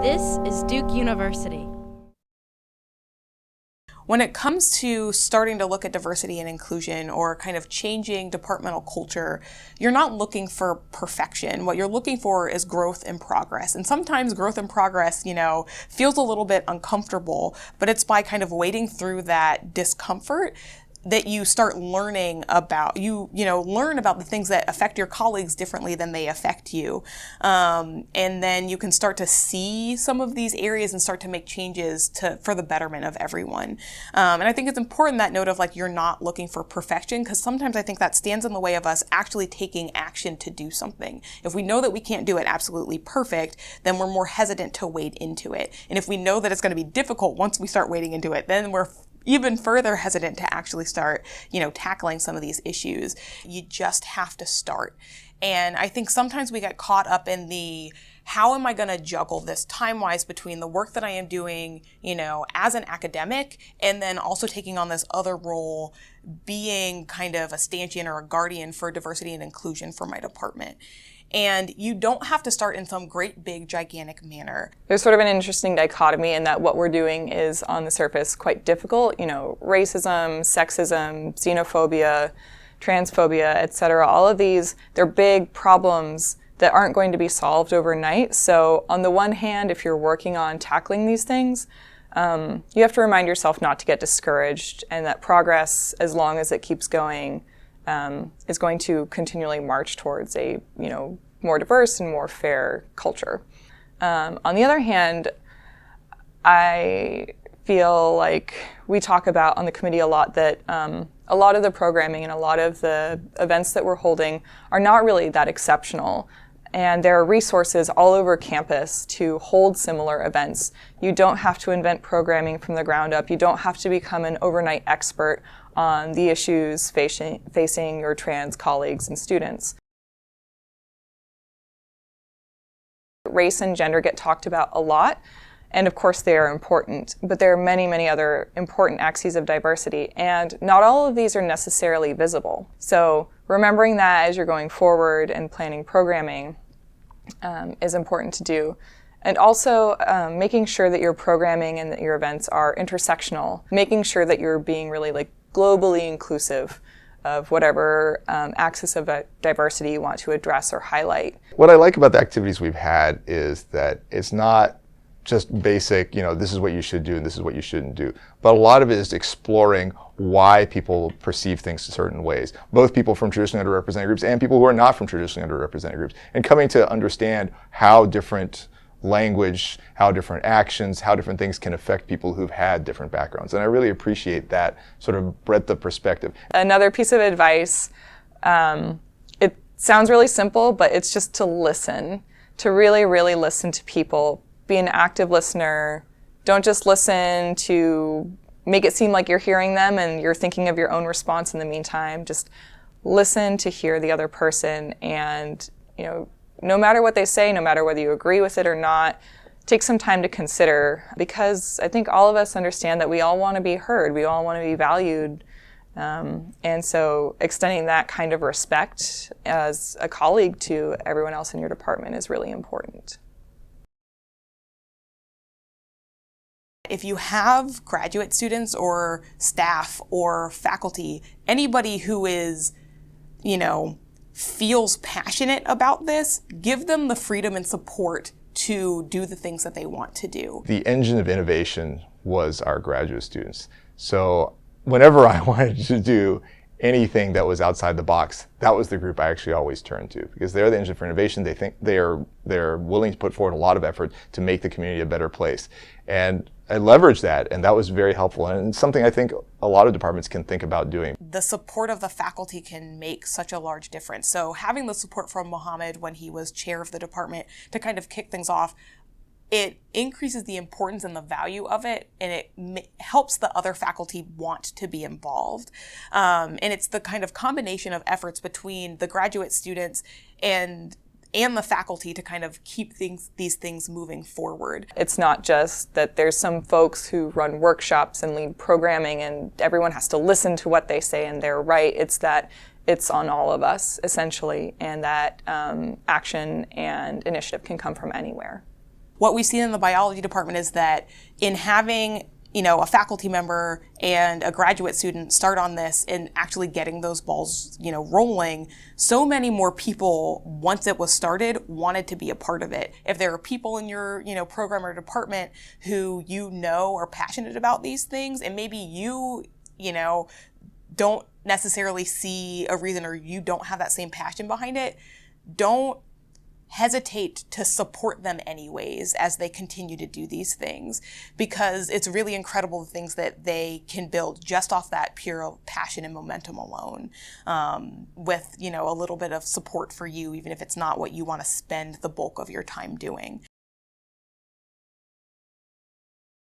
This is Duke University. When it comes to starting to look at diversity and inclusion or kind of changing departmental culture, you're not looking for perfection. What you're looking for is growth and progress. And sometimes growth and progress, feels a little bit uncomfortable, but it's by kind of wading through that discomfort that you start learning about, learn about the things that affect your colleagues differently than they affect you. And then you can start to see some of these areas and start to make changes for the betterment of everyone. And I think it's important, that note of you're not looking for perfection, because sometimes I think that stands in the way of us actually taking action to do something. If we know that we can't do it absolutely perfect, then we're more hesitant to wade into it. And if we know that it's going to be difficult once we start wading into it, then we're even further hesitant to actually start, tackling some of these issues. You just have to start. And I think sometimes we get caught up in how am I going to juggle this time-wise between the work that I am doing, as an academic, and then also taking on this other role, being kind of a stanchion or a guardian for diversity and inclusion for my department. And you don't have to start in some great, big, gigantic manner. There's sort of an interesting dichotomy in that what we're doing is, on the surface, quite difficult. Racism, sexism, xenophobia, transphobia, etc. All of these, they're big problems that aren't going to be solved overnight. So on the one hand, if you're working on tackling these things, you have to remind yourself not to get discouraged, and that progress, as long as it keeps going, is going to continually march towards a more diverse and more fair culture. On the other hand, I feel like we talk about on the committee a lot that a lot of the programming and a lot of the events that we're holding are not really that exceptional. And there are resources all over campus to hold similar events. You don't have to invent programming from the ground up. You don't have to become an overnight expert on the issues facing your trans colleagues and students. Race and gender get talked about a lot, and of course they are important, but there are many, many other important axes of diversity, and not all of these are necessarily visible. So remembering that as you're going forward and planning programming is important to do. And also making sure that your programming and that your events are intersectional, making sure that you're being really globally inclusive of whatever axis of diversity you want to address or highlight. What I like about the activities we've had is that it's not just basic, this is what you should do and this is what you shouldn't do. But a lot of it is exploring why people perceive things certain ways, both people from traditionally underrepresented groups and people who are not from traditionally underrepresented groups, and coming to understand how different language, how different actions, how different things can affect people who've had different backgrounds. And I really appreciate that sort of breadth of perspective. Another piece of advice, it sounds really simple, but it's just to listen, to really, really listen to people. Be an active listener. Don't just listen to make it seem like you're hearing them and you're thinking of your own response in the meantime. Just listen to hear the other person, and no matter what they say, no matter whether you agree with it or not, take some time to consider, because I think all of us understand that we all want to be heard, we all want to be valued, and so extending that kind of respect as a colleague to everyone else in your department is really important. If you have graduate students or staff or faculty, anybody who is, feels passionate about this, give them the freedom and support to do the things that they want to do. The engine of innovation was our graduate students. So whenever I wanted to do anything that was outside the box, that was the group I actually always turned to, because they're the engine for innovation. They think they're willing to put forward a lot of effort to make the community a better place. And I leveraged that, and that was very helpful, and something I think a lot of departments can think about doing. The support of the faculty can make such a large difference. So having the support from Mohammed when he was chair of the department to kind of kick things off, it increases the importance and the value of it, and it helps the other faculty want to be involved. And it's the kind of combination of efforts between the graduate students and the faculty to kind of keep these things moving forward. It's not just that there's some folks who run workshops and lead programming and everyone has to listen to what they say and they're right. It's that it's on all of us, essentially, and that action and initiative can come from anywhere. what we've seen in the biology department is that in having a faculty member and a graduate student start on this and actually getting those balls, rolling, so many more people, once it was started, wanted to be a part of it. If there are people in your, program or department who are passionate about these things, and maybe you don't necessarily see a reason, or you don't have that same passion behind it, don't hesitate to support them anyways as they continue to do these things, because it's really incredible the things that they can build just off that pure passion and momentum alone, with a little bit of support for you, even if it's not what you want to spend the bulk of your time doing.